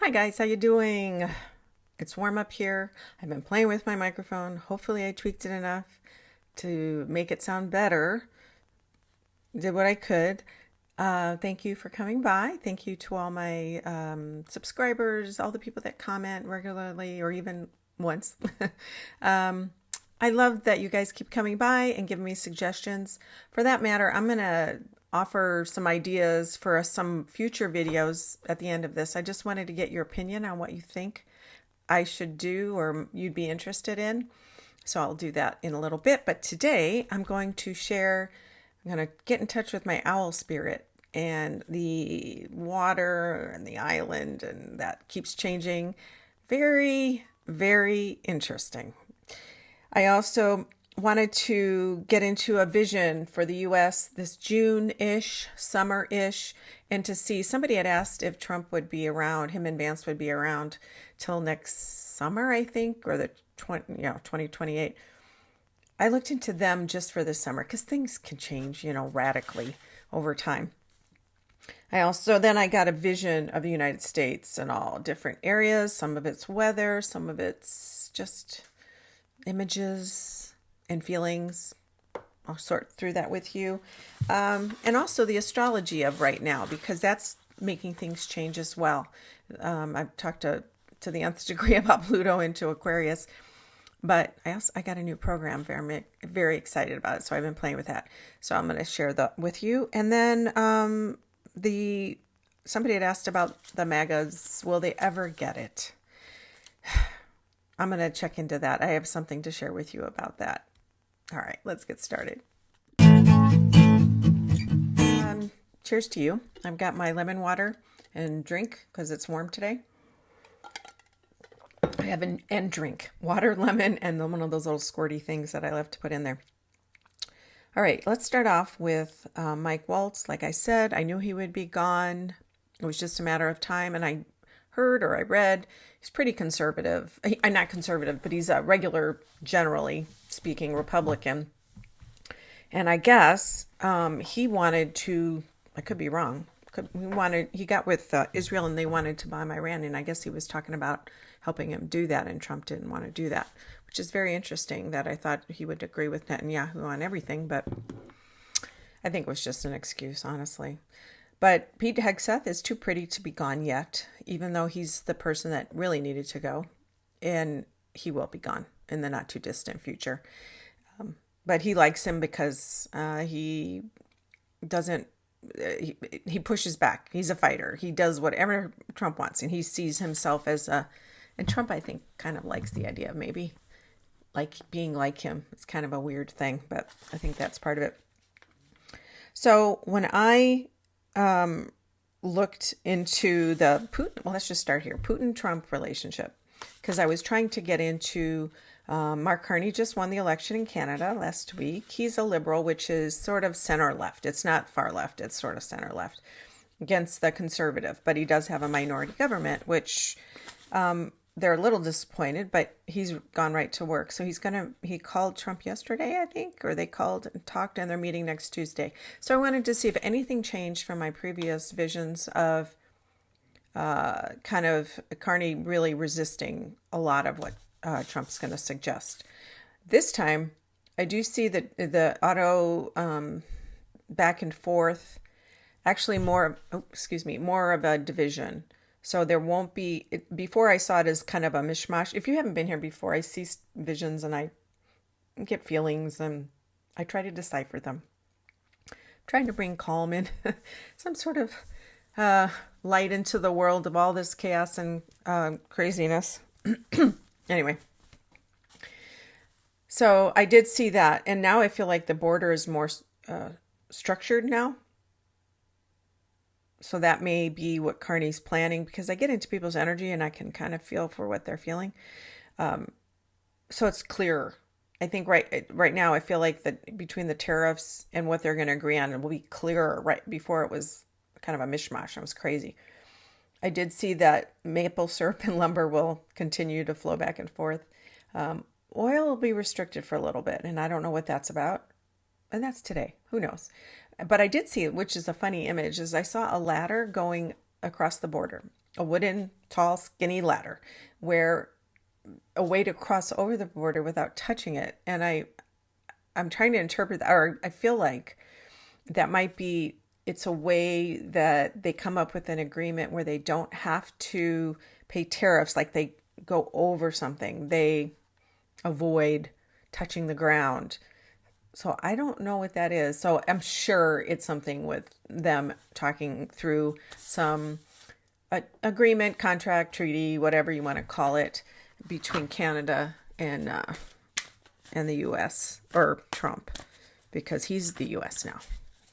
Hi guys, how you doing? It's warm up here. I've been playing with my microphone. Hopefully I tweaked it enough to make it sound better. Did what I could. Thank you for coming by. Thank you to all my subscribers, all the people that comment regularly or even once. I love that you guys keep coming by and giving me suggestions. For that matter, I'm going to offer some ideas for some future videos at the end of this. I just wanted to get your opinion on what you think I should do or you'd be interested in. So I'll do that in a little bit. But today I'm going to get in touch with my owl spirit and the water and the island, and that keeps changing. Very, very interesting. I also wanted to get into a vision for the U.S. this June-ish, summer-ish, and to see, somebody had asked if Trump would be around, him and Vance would be around till next summer, I think, or the 2028. I looked into them just for this summer because things can change, radically over time. Then I got a vision of the United States and all different areas. Some of it's weather, some of it's just images and feelings. I'll sort through that with you. And also the astrology of right now, because that's making things change as well. I've talked to the nth degree about Pluto into Aquarius, but I got a new program. Very, very excited about it. So I've been playing with that. So I'm going to share that with you. And then somebody had asked about the MAGAs. Will they ever get it? I'm going to check into that. I have something to share with you about that. All right, let's get started. Cheers to you. I've got my lemon water and drink because it's warm today. I have an and drink, water, lemon, and then one of those little squirty things that I love to put in there. All right, let's start off with Mike Waltz. Like I said, I knew he would be gone. It was just a matter of time, and I heard or I read he's pretty conservative. Not conservative, but he's a regular, generally speaking, Republican. And I guess he wanted to, I could be wrong, he got with Israel and they wanted to bomb Iran. And I guess he was talking about helping him do that. And Trump didn't want to do that, which is very interesting that I thought he would agree with Netanyahu on everything. But I think it was just an excuse, honestly. But Pete Hegseth is too pretty to be gone yet, even though he's the person that really needed to go. And he will be gone in the not too distant future. But he likes him because he doesn't, he pushes back. He's a fighter. He does whatever Trump wants. And he sees himself as and Trump, I think, kind of likes the idea of maybe like being like him. It's kind of a weird thing, but I think that's part of it. So when I looked into the Putin, let's just start here, Putin-Trump relationship, because I was trying to get into Mark Carney just won the election in Canada last week. He's a liberal, which is sort of center left. It's not far left. It's sort of center left against the conservative, but he does have a minority government, which they're a little disappointed, but he's gone right to work. So he called Trump yesterday, I think, or they called and talked, and they're meeting next Tuesday. So I wanted to see if anything changed from my previous visions of kind of Carney really resisting a lot of what Trump's going to suggest. This time, I do see that the auto back and forth, actually more of a division. So there won't be, before I saw it as kind of a mishmash. If you haven't been here before, I see visions and I get feelings and I try to decipher them. I'm trying to bring calm in, some sort of light into the world of all this chaos and craziness. Anyway, so I did see that. And now I feel like the border is more structured now. So that may be what Carney's planning, because I get into people's energy and I can kind of feel for what they're feeling. So it's clearer. I think right now I feel like that between the tariffs and what they're going to agree on, it will be clearer. Right before it was kind of a mishmash. It was crazy. I did see that maple syrup and lumber will continue to flow back and forth. Oil will be restricted for a little bit, and I don't know what that's about. And that's today. Who knows? But I did see, which is a funny image, is I saw a ladder going across the border, a wooden tall, skinny ladder, where a way to cross over the border without touching it. And I'm trying to interpret that, or I feel like that might be, it's a way that they come up with an agreement where they don't have to pay tariffs, like they go over something. They avoid touching the ground. So I don't know what that is. So I'm sure it's something with them talking through some agreement, contract, treaty, whatever you want to call it, between Canada and the U.S. or Trump, because he's the U.S. now.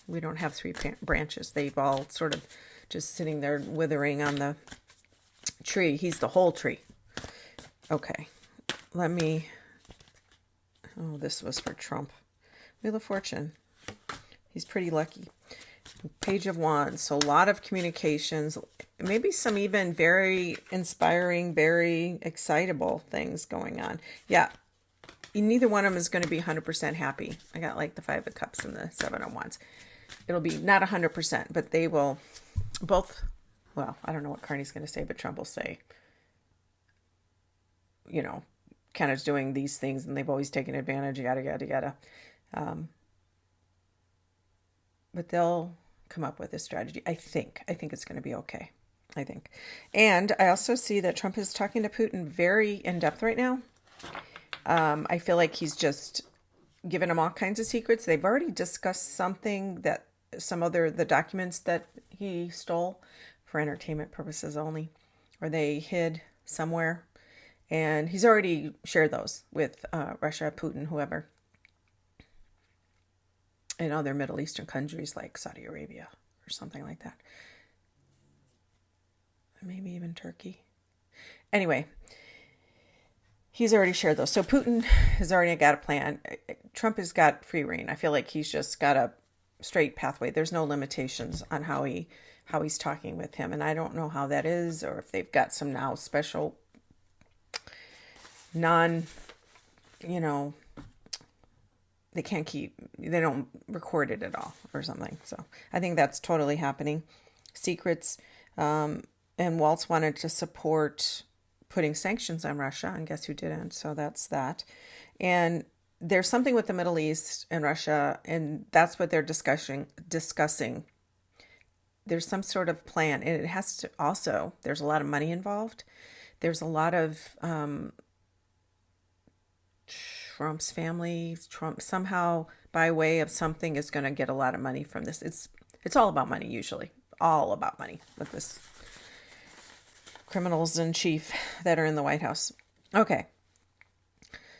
We don't have three branches. They've all sort of just sitting there withering on the tree. He's the whole tree. Okay, let me. Oh, this was for Trump. Wheel of Fortune. He's pretty lucky. Page of Wands. So a lot of communications, maybe some even very inspiring, very excitable things going on. Yeah. Neither one of them is going to be 100% happy. I got like the Five of Cups and the Seven of Wands. It'll be not 100%, but they will both. Well, I don't know what Carney's going to say, but Trump will say, you know, Canada's doing these things and they've always taken advantage, yada, yada, yada. But they'll come up with a strategy. I think it's going to be okay. I think. And I also see that Trump is talking to Putin very in depth right now. I feel like he's just given them all kinds of secrets. They've already discussed something that the documents that he stole for entertainment purposes only, or they hid somewhere. And he's already shared those with Russia, Putin, whoever, and other Middle Eastern countries like Saudi Arabia or something like that. Maybe even Turkey. Anyway, he's already shared those. So Putin has already got a plan. Trump has got free reign. I feel like he's just got a straight pathway. There's no limitations on how he's talking with him. And I don't know how that is, or if they've got some now special they don't record it at all or something. So I think that's totally happening. Secrets. And Waltz wanted to support putting sanctions on Russia, and guess who didn't? So that's that. And there's something with the Middle East and Russia, and that's what they're discussing. There's some sort of plan, and it has to also, there's a lot of money involved. There's a lot of Trump's family, Trump somehow by way of something is going to get a lot of money from this. It's all about money, usually. All about money with this criminals in chief that are in the White House. Okay.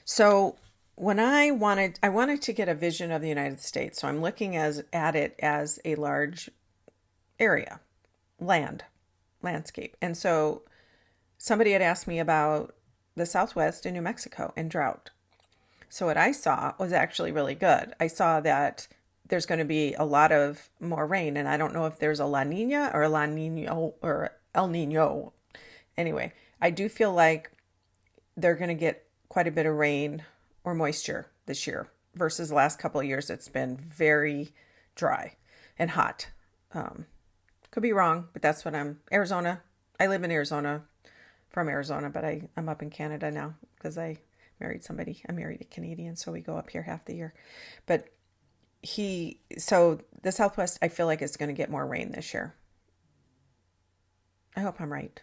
So when I wanted to get a vision of the United States. So I'm looking at it as a large area, landscape. And so somebody had asked me about the Southwest in New Mexico and drought. So what I saw was actually really good. I saw that there's going to be a lot of more rain, and I don't know if there's a La Nina or a La Nino or El Nino. Anyway, I do feel like they're going to get quite a bit of rain or moisture this year versus the last couple of years. It's been very dry and hot. Could be wrong, but that's what Arizona. I live in Arizona, from Arizona, but I'm up in Canada now because I married somebody. I'm married a Canadian, so we go up here half the year. But so the Southwest, I feel like it's going to get more rain this year. I hope I'm right.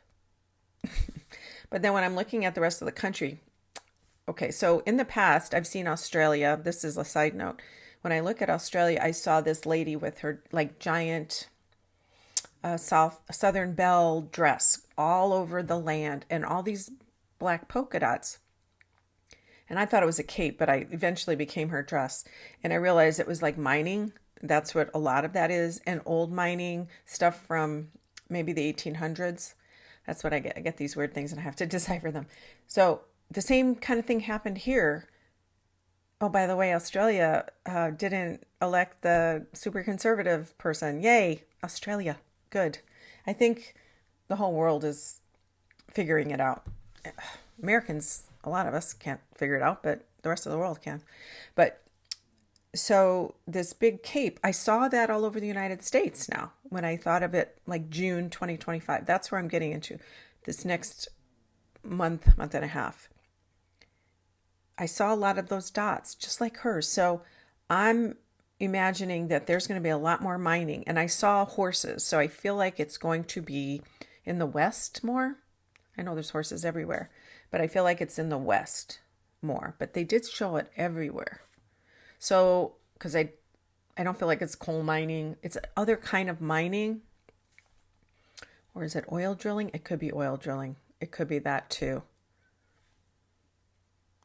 But then when I'm looking at the rest of the country, okay, so in the past, I've seen Australia. This is a side note. When I look at Australia, I saw this lady with her like giant Southern Belle dress all over the land and all these black polka dots. And I thought it was a cape, but I eventually became her dress. And I realized it was like mining. That's what a lot of that is. And old mining stuff from maybe the 1800s. That's what I get. I get these weird things and I have to decipher them. So the same kind of thing happened here. Oh, by the way, Australia didn't elect the super conservative person. Yay, Australia. Good. I think the whole world is figuring it out. Americans, a lot of us can't figure it out, but the rest of the world can. But so this big cape, I saw that all over the United States now when I thought of it like June 2025. That's where I'm getting into. this next month and a half. I saw a lot of those dots, just like hers. So I'm imagining that there's going to be a lot more mining. And I saw horses, so I feel like it's going to be in the west more. I know there's horses everywhere, but I feel like it's in the west more. But they did show it everywhere. So, because I don't feel like it's coal mining. It's other kind of mining. Or is it oil drilling? It could be oil drilling. It could be that too.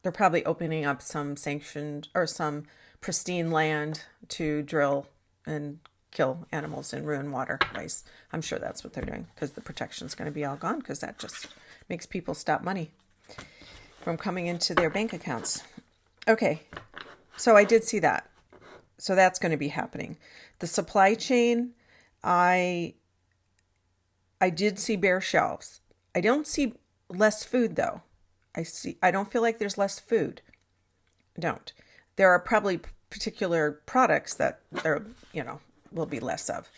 They're probably opening up some sanctioned or some pristine land to drill and kill animals and ruin waterways. I'm sure that's what they're doing, because the protection's going to be all gone, because that just makes people stop money from coming into their bank accounts. Okay, so I did see that. So that's going to be happening. The supply chain, I did see bare shelves. I don't see less food though. I don't feel like there's less food. I don't. There are probably particular products that there, will be less of.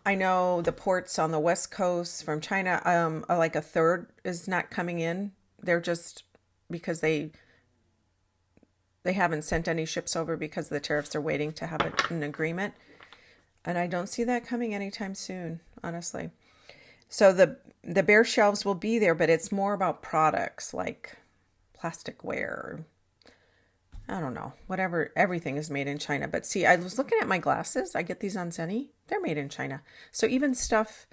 I know the ports on the West Coast from China, are like a third is not coming in. They're just because they haven't sent any ships over because the tariffs are waiting to have an agreement. And I don't see that coming anytime soon, honestly. So the bare shelves will be there, but it's more about products like plasticware. I don't know, whatever. Everything is made in China. But see, I was looking at my glasses. I get these on Zenny. They're made in China. So even stuff,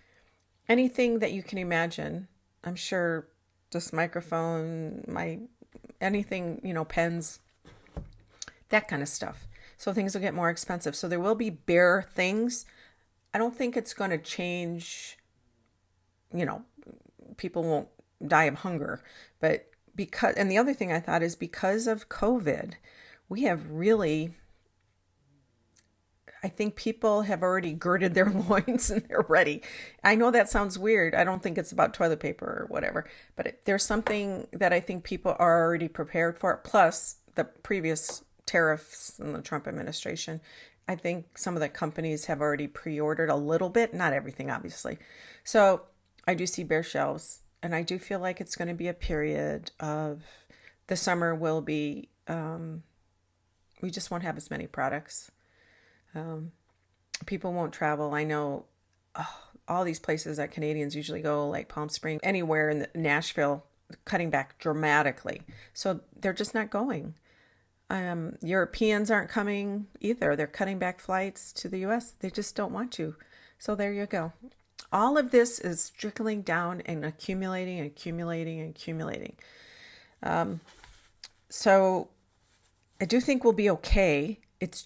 anything that you can imagine, I'm sure this microphone, anything, pens, that kind of stuff. So things will get more expensive. So there will be bare things. I don't think it's going to change, people won't die of hunger. But and the other thing I thought is because of COVID, we have really, I think people have already girded their loins and they're ready. I know that sounds weird. I don't think it's about toilet paper or whatever, but there's something that I think people are already prepared for. Plus the previous tariffs in the Trump administration. I think some of the companies have already pre-ordered a little bit, not everything, obviously. So I do see bare shelves, and I do feel like it's going to be a period of the summer will be, we just won't have as many products. People won't travel. I know all these places that Canadians usually go, like Palm Springs, anywhere in Nashville, cutting back dramatically. So they're just not going. Europeans aren't coming either. They're cutting back flights to the US. They just don't want to. So there you go. All of this is trickling down and accumulating. So I do think we'll be okay. It's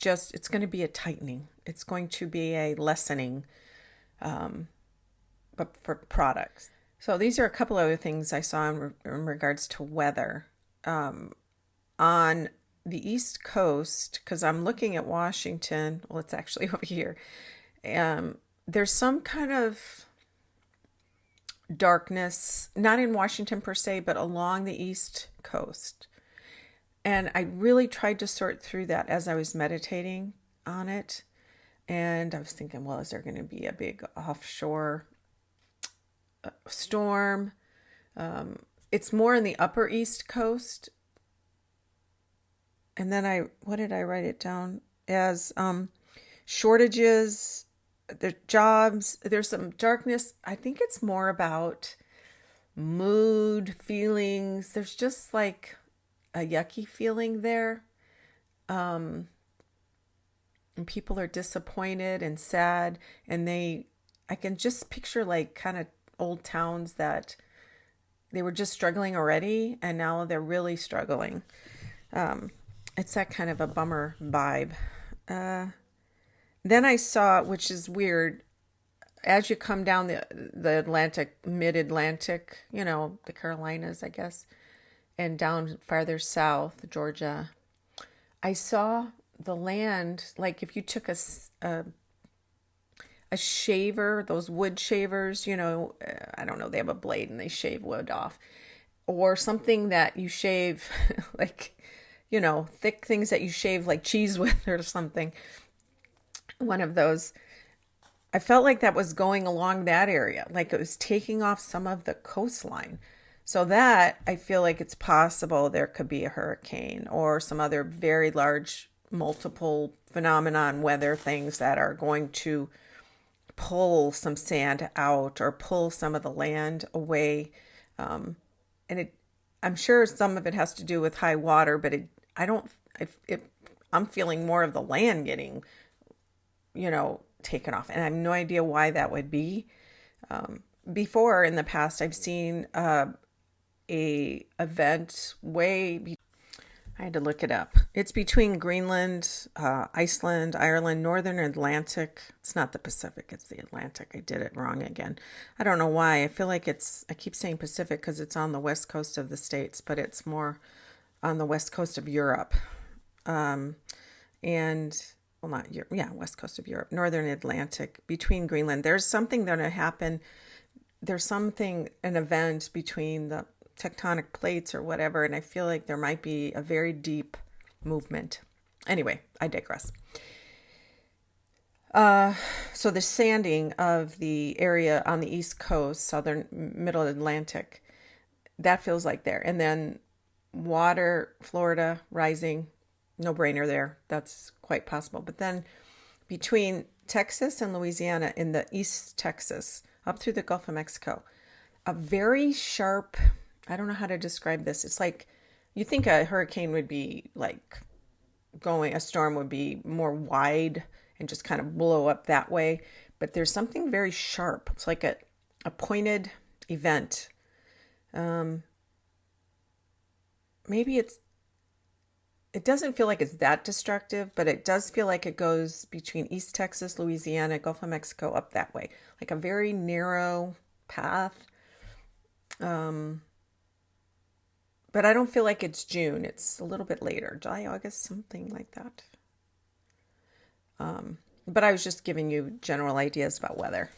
going to be a tightening. It's going to be a lessening, but for products. So these are a couple other things I saw in regards to weather. On the East Coast, because I'm looking at Washington, well, it's actually over here. There's some kind of darkness, not in Washington per se, but along the East Coast. And I really tried to sort through that as I was meditating on it. And I was thinking, well, is there going to be a big offshore storm? It's more in the upper East Coast. And then what did I write it down as? Shortages, there's jobs, there's some darkness. I think it's more about mood, feelings. There's just like a yucky feeling there. And people are disappointed and sad. And I can just picture like kind of old towns that they were just struggling already. And now they're really struggling. It's that kind of a bummer vibe. Then I saw, which is weird, as you come down the Atlantic, mid-Atlantic, the Carolinas, I guess, and down farther south, Georgia, I saw the land, like if you took a shaver, those wood shavers, I don't know, they have a blade and they shave wood off, or something that you shave, like, thick things that you shave like cheese with or something. One of those. I felt like that was going along that area, like it was taking off some of the coastline. So that I feel like it's possible there could be a hurricane or some other very large multiple phenomenon weather things that are going to pull some sand out or pull some of the land away. And I'm sure some of it has to do with high water, but I don't, I'm feeling more of the land getting, taken off. And I have no idea why that would be. Before in the past, I've seen a event I had to look it up. It's between Greenland, Iceland, Ireland, Northern Atlantic. It's not the Pacific, it's the Atlantic. I did it wrong again. I don't know why. I feel like I keep saying Pacific because it's on the west coast of the States, but it's more on the west coast of Europe. Not Europe, yeah, west coast of Europe, Northern Atlantic, between Greenland. There's something going to happen. There's an event between the tectonic plates or whatever, and I feel like there might be a very deep movement. Anyway, I digress. So the sanding of the area on the East Coast, southern middle Atlantic, that feels like there. And then water, Florida, rising, no brainer there. That's quite possible. But then between Texas and Louisiana in the East Texas, up through the Gulf of Mexico, a very sharp, I don't know how to describe this. It's like, you think a hurricane would be like a storm would be more wide and just kind of blow up that way. But there's something very sharp. It's like a pointed event. Maybe it doesn't feel like it's that destructive, but it does feel like it goes between East Texas, Louisiana, Gulf of Mexico, up that way. Like a very narrow path. But I don't feel like it's June. It's a little bit later, July, August, something like that. But I was just giving you general ideas about weather.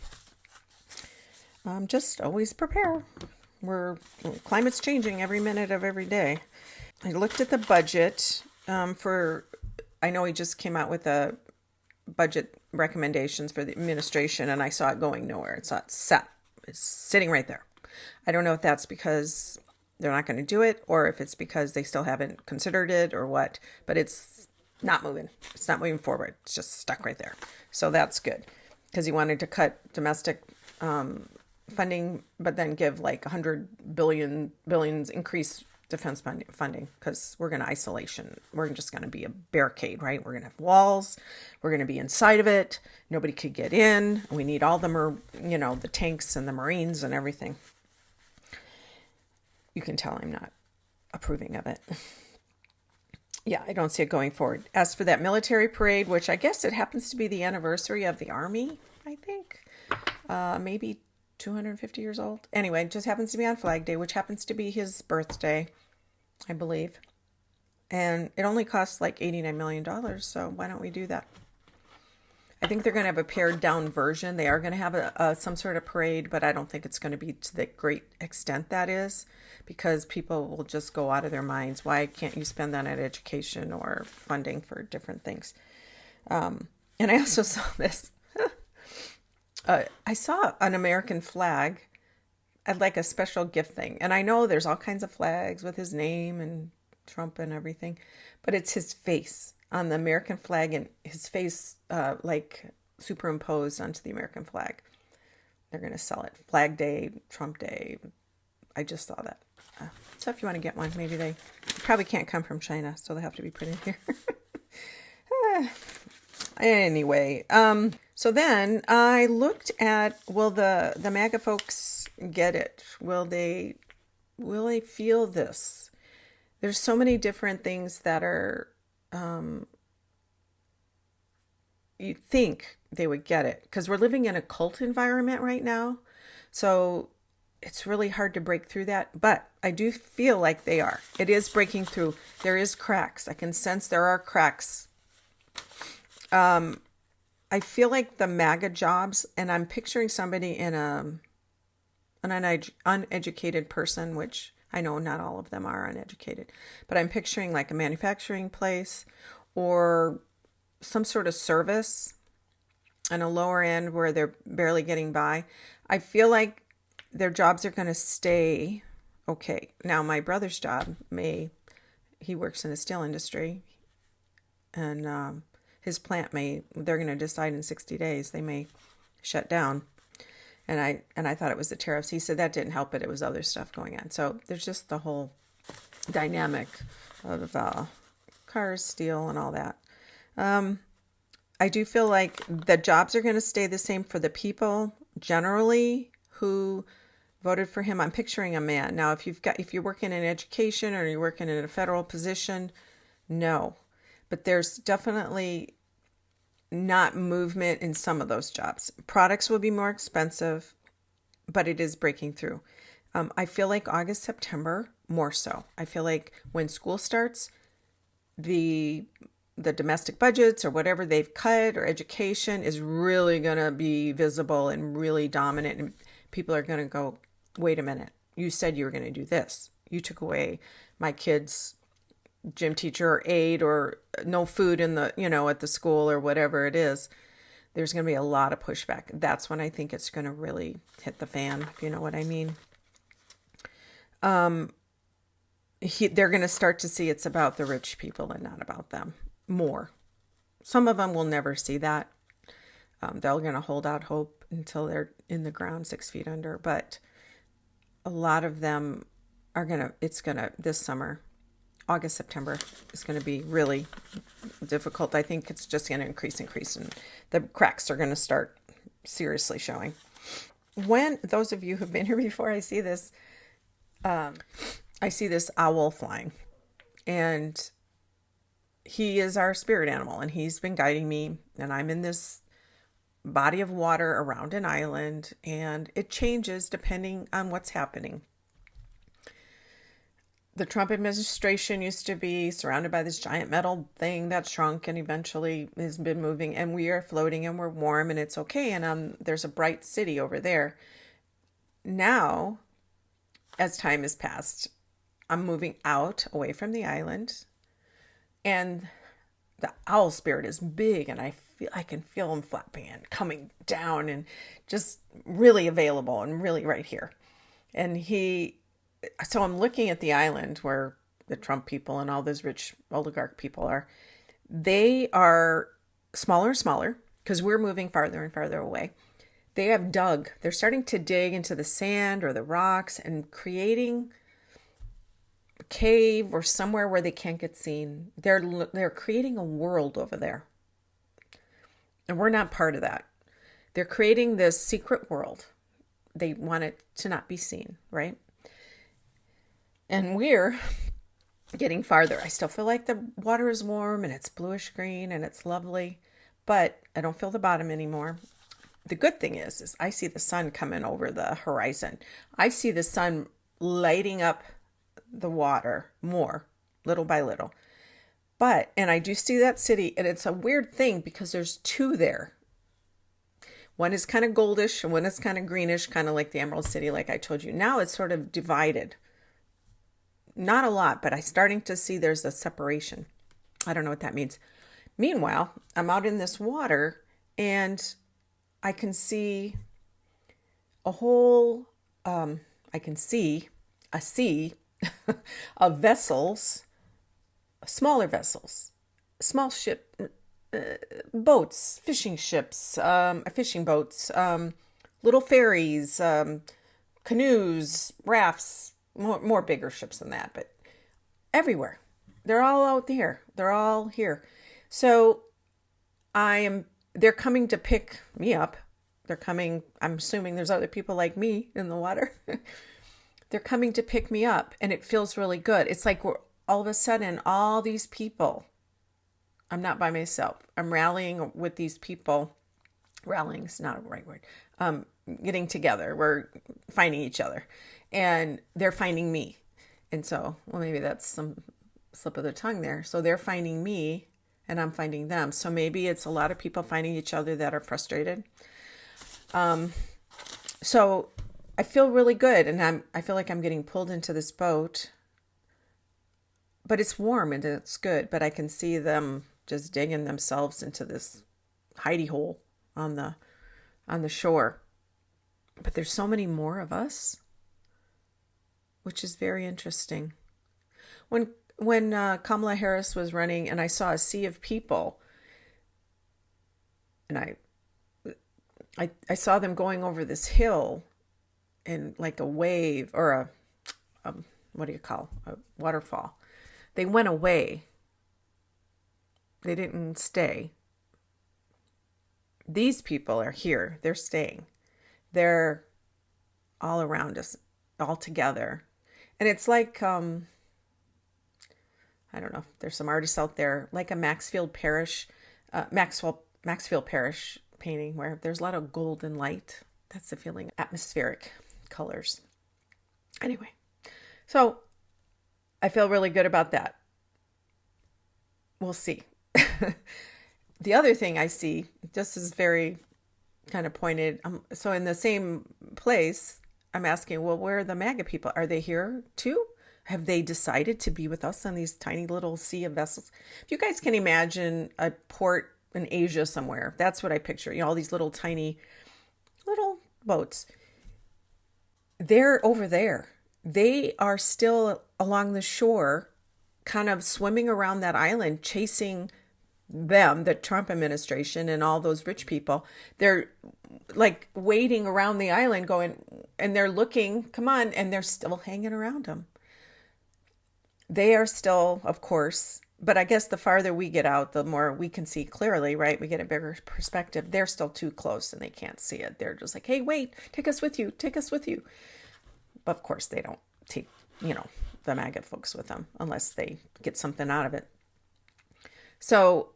Just always prepare. Climate's changing every minute of every day. I looked at the budget I know he just came out with a budget recommendations for the administration, and I saw it going nowhere. It's not set. It's sitting right there. I don't know if that's because they're not going to do it or if it's because they still haven't considered it or what, but it's not moving. It's not moving forward. It's just stuck right there. So that's good because he wanted to cut domestic funding, but then give like 100 billions increase defense funding because we're going to isolation. We're just going to be a barricade, right? We're going to have walls. We're going to be inside of it. Nobody could get in. We need all the tanks and the Marines and everything. You can tell I'm not approving of it. Yeah, I don't see it going forward. As for that military parade, which I guess it happens to be the anniversary of the Army, I think, maybe 250 years old. Anyway, it just happens to be on Flag Day, which happens to be his birthday, I believe. And it only costs like $89 million, so why don't we do that? I think they're going to have a pared down version. They are going to have some sort of parade, but I don't think it's going to be to the great extent that is, because people will just go out of their minds. Why can't you spend that on education or funding for different things? And I also saw this. I saw an American flag at like a special gift thing. And I know there's all kinds of flags with his name and Trump and everything, but it's his face on the American flag and his face like superimposed onto the American flag. They're going to sell it. Flag Day, Trump Day. I just saw that. So if you want to get one, maybe they probably can't come from China, so they have to be printed here. Anyway, so then I looked at, will the MAGA folks get it? Will they feel this? There's so many different things that are, you'd think they would get it because we're living in a cult environment right now. So it's really hard to break through that, but I do feel like they are. It is breaking through. There is cracks. I can sense there are cracks. I feel like the MAGA jobs, and I'm picturing somebody in an uneducated person, which I know not all of them are uneducated, but I'm picturing like a manufacturing place or some sort of service and a lower end where they're barely getting by. I feel like their jobs are going to stay okay. Now, my brother's job he works in the steel industry, and his plant they're going to decide in 60 days, they may shut down. And I thought it was the tariffs. He said that didn't help it. It was other stuff going on. So there's just the whole dynamic of cars, steel, and all that. I do feel like the jobs are going to stay the same for the people generally who voted for him. I'm picturing a man. Now, if you're working in education or you're working in a federal position, no. But there's definitely not movement in some of those jobs. Products will be more expensive, but it is breaking through. I feel like August, September, more so. I feel like when school starts, the domestic budgets or whatever they've cut or education is really going to be visible and really dominant. And people are going to go, wait a minute, you said you were going to do this. You took away my kid's gym teacher or aide, or no food in the, at the school or whatever it is. There's going to be a lot of pushback. That's when I think it's going to really hit the fan, if you know what I mean. They're going to start to see it's about the rich people and not about them more. Some of them will never see that. They're going to hold out hope until they're in the ground 6 feet under. But a lot of them are this summer, August, September, is going to be really difficult. I think it's just going to increase, and the cracks are going to start seriously showing. When those of you who've been here before, I see this owl flying, and he is our spirit animal, and he's been guiding me, and I'm in this body of water around an island, and it changes depending on what's happening. The Trump administration used to be surrounded by this giant metal thing that shrunk and eventually has been moving, and we are floating and we're warm and it's okay. And there's a bright city over there. Now, as time has passed, I'm moving out away from the island, and the owl spirit is big, and I can feel him flapping and coming down and just really available and really right here. And so I'm looking at the island where the Trump people and all those rich oligarch people are. They are smaller and smaller because we're moving farther and farther away. They're starting to dig into the sand or the rocks and creating a cave or somewhere where they can't get seen. They're creating a world over there. And we're not part of that. They're creating this secret world. They want it to not be seen, right? And we're getting farther. I still feel like the water is warm and it's bluish green and it's lovely, but I don't feel the bottom anymore. The good thing is I see the sun coming over the horizon. I see the sun lighting up the water more, little by little. And I do see that city, and it's a weird thing because there's two there. One is kind of goldish and one is kind of greenish, kind of like the Emerald City, like I told you. Now it's sort of divided. Not a lot, but I'm starting to see there's a separation. I don't know what that means. Meanwhile, I'm out in this water, and I can see a sea of vessels, smaller vessels, small ship, boats, fishing ships, fishing boats, little ferries, canoes, rafts, more bigger ships than that, but everywhere. They're all out there. They're all here. So they're coming to pick me up. I'm assuming there's other people like me in the water. They're coming to pick me up, and it feels really good. It's like all of a sudden, all these people, I'm not by myself. I'm rallying with these people. Rallying is not a right word. Getting together. We're finding each other, and they're finding me. And so, well, maybe that's some slip of the tongue there. So they're finding me, and I'm finding them. So maybe it's a lot of people finding each other that are frustrated. So I feel really good, and I feel like I'm getting pulled into this boat, but it's warm and it's good, but I can see them just digging themselves into this hidey hole, on the shore. But there's so many more of us, which is very interesting. When Kamala Harris was running and I saw a sea of people, and I saw them going over this hill in like a wave or a what do you call a waterfall. They went away. They didn't stay. These people are here. They're staying. They're all around us, all together. And it's like, I don't know, there's some artists out there, like a Maxfield Parrish painting where there's a lot of golden light. That's the feeling, atmospheric colors. Anyway, so I feel really good about that. We'll see. The other thing I see, this is very kind of pointed. So in the same place, I'm asking, well, where are the MAGA people? Are they here too? Have they decided to be with us on these tiny little sea of vessels? If you guys can imagine a port in Asia somewhere, that's what I picture. You know, all these little tiny little boats. They're over there. They are still along the shore, kind of swimming around that island, chasing them, the Trump administration and all those rich people. They're like waiting around the island going, and they're looking, come on, and they're still hanging around them. They are still, of course, but I guess the farther we get out, the more we can see clearly, right? We get a bigger perspective. They're still too close and they can't see it. They're just like, hey, wait, take us with you. Take us with you. But of course, they don't take, the MAGA folks with them unless they get something out of it. So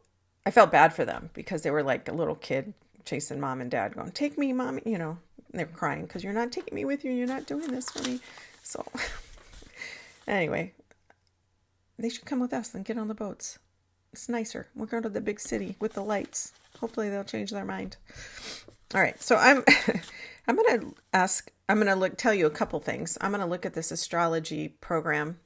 I felt bad for them because they were like a little kid chasing mom and dad going, take me, mommy, and they're crying because you're not taking me with you. You're not doing this for me. So anyway, they should come with us and get on the boats. It's nicer. We're going to the big city with the lights. Hopefully they'll change their mind. All right. So I'm going to tell you a couple things. I'm going to look at this astrology program.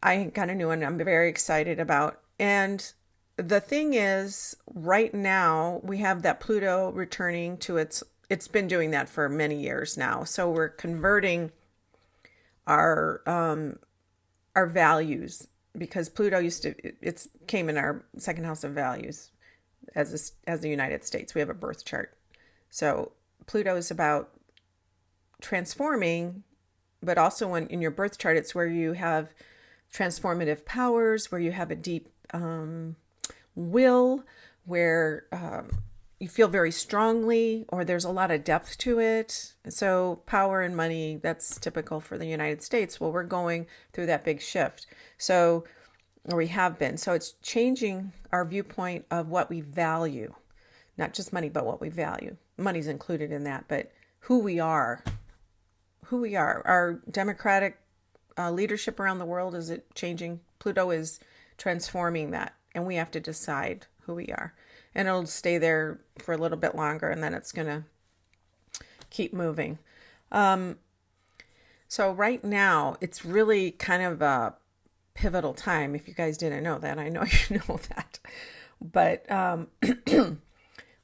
I got a new one I'm very excited about. And the thing is, right now, we have that Pluto returning to it's been doing that for many years now. So we're converting our values, because Pluto came in our second house of values as the United States. We have a birth chart. So Pluto is about transforming, but also when in your birth chart, it's where you have transformative powers, where you have a deep will, where you feel very strongly, or there's a lot of depth to it. So power and money, that's typical for the United States. Well, we're going through that big shift. So, or we have been. So it's changing our viewpoint of what we value, not just money, but what we value. Money's included in that, but who we are. Our democratic leadership around the world, is it changing? Pluto is transforming that, and we have to decide who we are. And it'll stay there for a little bit longer, and then it's going to keep moving. So right now, it's really kind of a pivotal time. If you guys didn't know that, I know you know that. But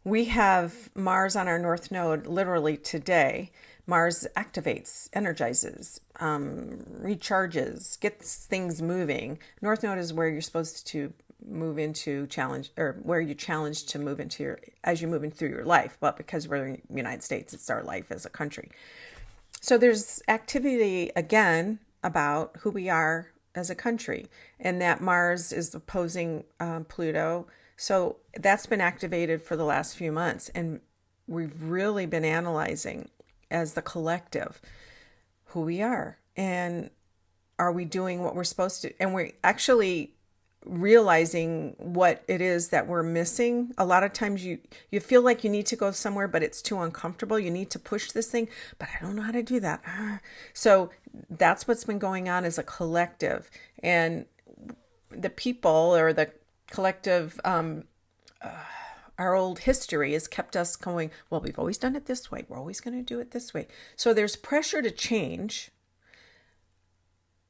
we have Mars on our North Node literally today. Mars activates, energizes, recharges, gets things moving. North Node is where you're supposed to move into challenge, or where you challenge to move into as you move in through your life. But because we're in the United States, it's our life as a country. So there's activity again about who we are as a country, and that Mars is opposing Pluto. So that's been activated for the last few months, and we've really been analyzing as the collective who we are, and are we doing what we're supposed to? And we're actually realizing what it is that we're missing. A lot of times you feel like you need to go somewhere, but it's too uncomfortable. You need to push this thing, but I don't know how to do that. So that's what's been going on as a collective, and the people, or the collective, our old history has kept us going, well, we've always done it this way. We're always going to do it this way. So there's pressure to change,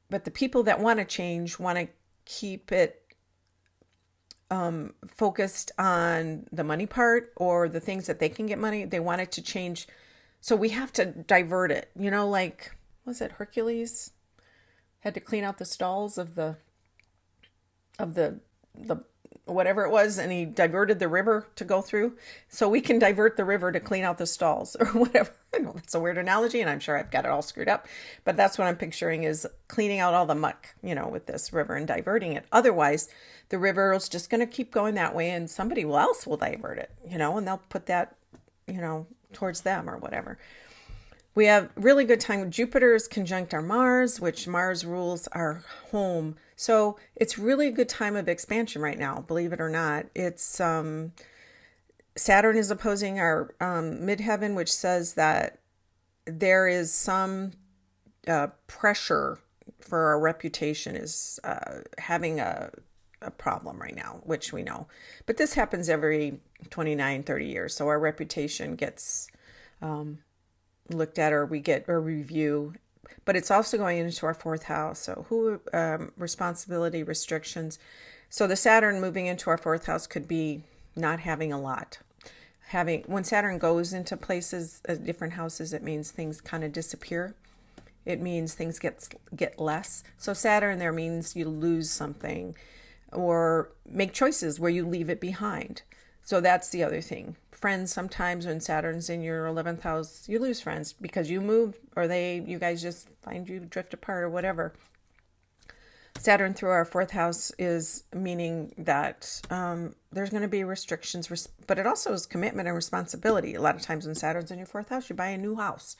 but the people that want to change want to keep it focused on the money part or the things that they can get money. They want it to change. So we have to divert it. You know, like, was it Hercules had to clean out the stalls of the whatever it was, and he diverted the river to go through. So we can divert the river to clean out the stalls or whatever. I know that's a weird analogy, and I'm sure I've got it all screwed up, but that's what I'm picturing is cleaning out all the muck, you know, with this river and diverting it. Otherwise, the river is just going to keep going that way, and somebody else will divert it, you know, and they'll put that, you know, towards them or whatever. We have really good time. Jupiter is conjunct our Mars, which Mars rules our home. So it's really a good time of expansion right now, believe it or not. It's Saturn is opposing our midheaven, which says that there is some pressure for our reputation is having a problem right now, which we know. But this happens every 29, 30 years. So our reputation gets looked at, or we get a review, but it's also going into our fourth house. So responsibility, restrictions. So the Saturn moving into our fourth house could be not having a lot. When Saturn goes into places, different houses, it means things kind of disappear. It means things get less. So Saturn there means you lose something or make choices where you leave it behind. So that's the other thing. Friends, sometimes when Saturn's in your 11th house, you lose friends because you move, or you guys just find you drift apart or whatever. Saturn through our fourth house is meaning that there's going to be restrictions, but it also is commitment and responsibility. A lot of times when Saturn's in your fourth house, you buy a new house.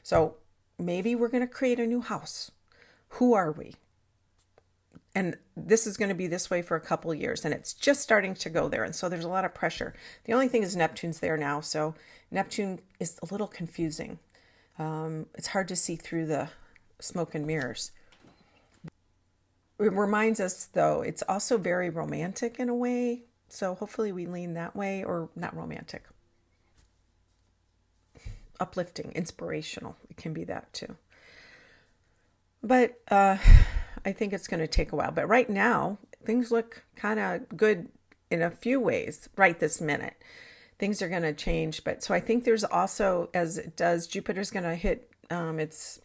So maybe we're going to create a new house. Who are we? And this is going to be this way for a couple of years, and it's just starting to go there. And so there's a lot of pressure. The only thing is Neptune's there now. So Neptune is a little confusing. It's hard to see through the smoke and mirrors. It reminds us, though, it's also very romantic in a way. So hopefully we lean that way, or not romantic. Uplifting, inspirational. It can be that too. But I think it's going to take a while. But right now, things look kind of good in a few ways right this minute. Things are going to change. But so I think there's also, as it does, Jupiter's going to hit, it's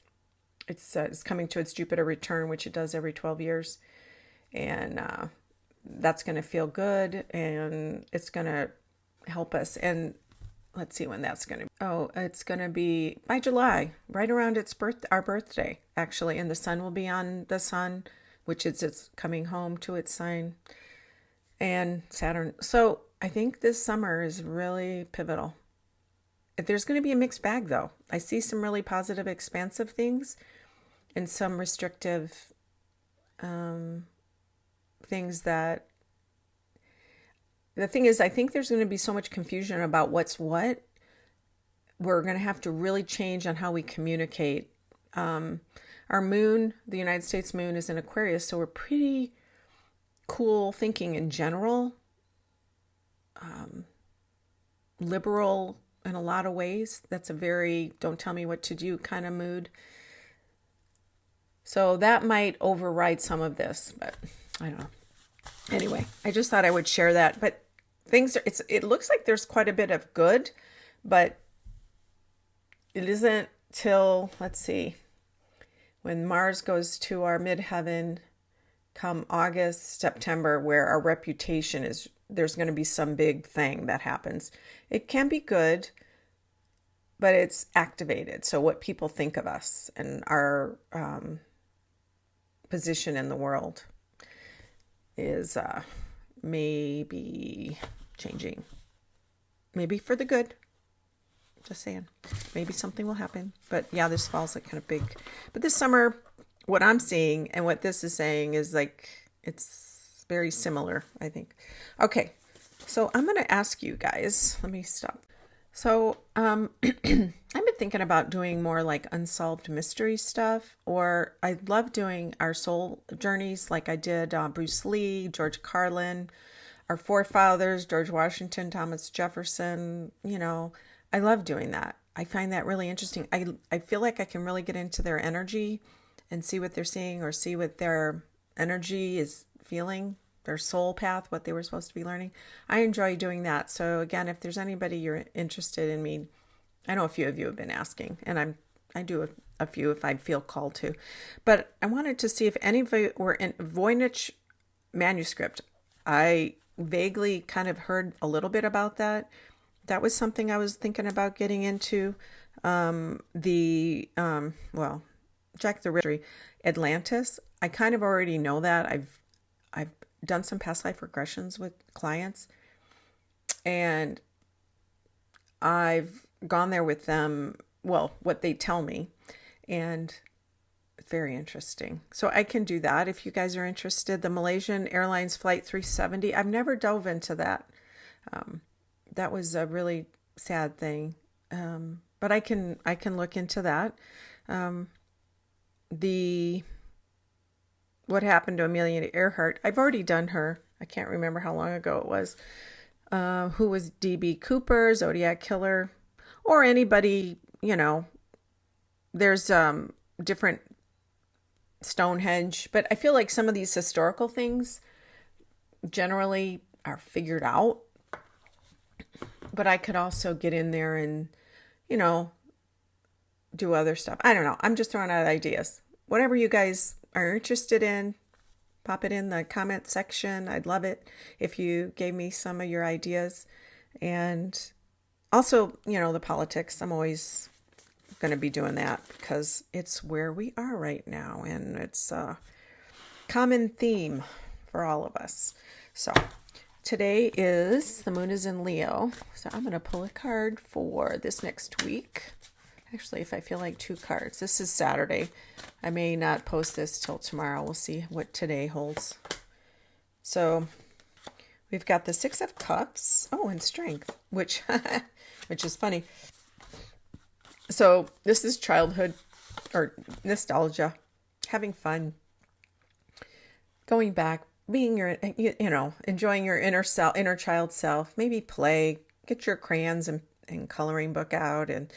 coming to its Jupiter return, which it does every 12 years. And that's going to feel good, and it's going to help us. And let's see when that's going to be. Oh, it's going to be by July, right around our birthday, actually. And the sun will be on the sun, which is it's coming home to its sign, and Saturn. So I think this summer is really pivotal. There's going to be a mixed bag, though. I see some really positive, expansive things and some restrictive things that... The thing is, I think there's going to be so much confusion about what's what. We're going to have to really change on how we communicate. Our moon, the United States moon, is in Aquarius, so we're pretty cool thinking in general. Liberal in a lot of ways. That's a very don't tell me what to do kind of mood. So that might override some of this, but I don't know. Anyway, I just thought I would share that. But it looks like there's quite a bit of good, but it isn't till, let's see, when Mars goes to our midheaven come August, September, where our reputation is, there's going to be some big thing that happens. It can be good, but it's activated. So what people think of us and our position in the world is maybe changing. Maybe for the good. Just saying. Maybe something will happen. But yeah, this fall's like kind of big. But this summer, what I'm seeing and what this is saying is like, it's very similar, I think. Okay. So I'm going to ask you guys, let me stop. So I've been thinking about doing more like unsolved mystery stuff, or I love doing our soul journeys like I did Bruce Lee, George Carlin, our forefathers, George Washington, Thomas Jefferson. You know, I love doing that. I find that really interesting. I feel like I can really get into their energy and see what they're seeing or see what their energy is feeling. their soul path, what they were supposed to be learning. I enjoy doing that. So again, if there's anybody you're interested in me, I know a few of you have been asking, and I do a few if I feel called to. But I wanted to see if any of you were in Voynich manuscript. I vaguely kind of heard a little bit about that. That was something I was thinking about getting into. Jack the Ripper, Atlantis. I kind of already know that. I've done some past life regressions with clients, and I've gone there with them. Well, what they tell me, and it's very interesting. So I can do that if you guys are interested. The Malaysian Airlines Flight 370. I've never dove into that. That was a really sad thing. But I can look into that. What happened to Amelia Earhart? I've already done her. I can't remember how long ago it was. Who was D.B. Cooper, Zodiac Killer, or anybody, there's different Stonehenge, but I feel like some of these historical things generally are figured out. But I could also get in there and, do other stuff. I don't know. I'm just throwing out ideas. Whatever you guys are interested in, pop it in the comment section. I'd love it if you gave me some of your ideas. And also, the politics. I'm always going to be doing that because it's where we are right now. And it's a common theme for all of us. So today the moon is in Leo. So I'm going to pull a card for this next week. Actually, if I feel like 2 cards. This is Saturday. I may not post this till tomorrow. We'll see what today holds. So we've got the 6 of Cups. Oh, and Strength, which is funny. So this is childhood or nostalgia, having fun, going back, being enjoying your inner child self. Maybe play, get your crayons and coloring book out, and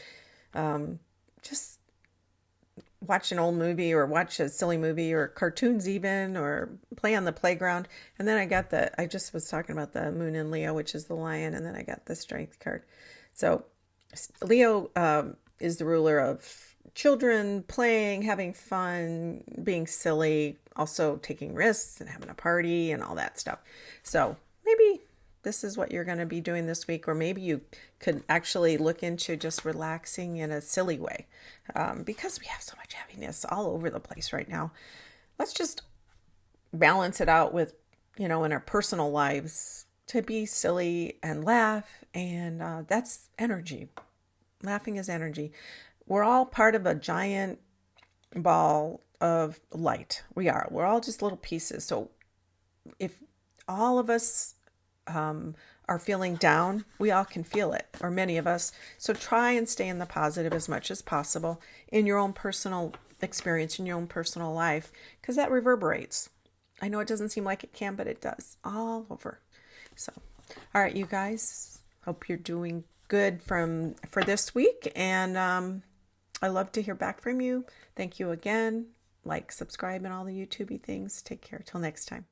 just watch an old movie or watch a silly movie or cartoons even, or play on the playground. And then I just was talking about the moon in Leo, which is the lion. And then I got the Strength card. So Leo is the ruler of children, playing, having fun, being silly, also taking risks and having a party and all that stuff. So maybe this is what you're going to be doing this week, or maybe you could actually look into just relaxing in a silly way, because we have so much heaviness all over the place right now. Let's just balance it out with, in our personal lives, to be silly and laugh, and that's energy. Laughing is energy. We're all part of a giant ball of light. We're all just little pieces. So if all of us are feeling down, we all can feel it, or many of us. So try and stay in the positive as much as possible in your own personal experience, in your own personal life, because that reverberates. I know it doesn't seem like it can, but it does all over. So, all right, you guys, hope you're doing good for this week. And I love to hear back from you. Thank you again. Like, subscribe, and all the YouTubey things. Take care. Till next time.